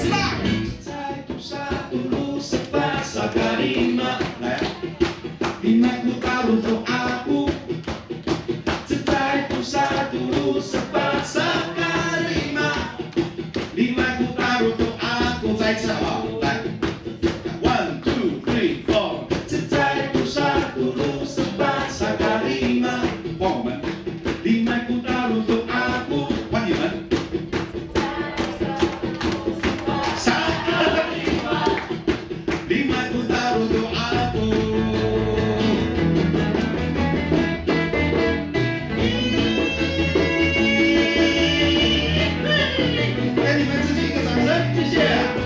Satu satu lu sepasa karima. Nah ya, limaku taruh doaku. Satu satu lu sepasa karima. Limaku taruh doaku. 再一次好不好？来 ，1 2 3 4。Satu satu lu sepasa karima。换我们，limaku taruh doaku。换你们。 Limaku taruh doaku. 给你们自己一个掌声，谢谢。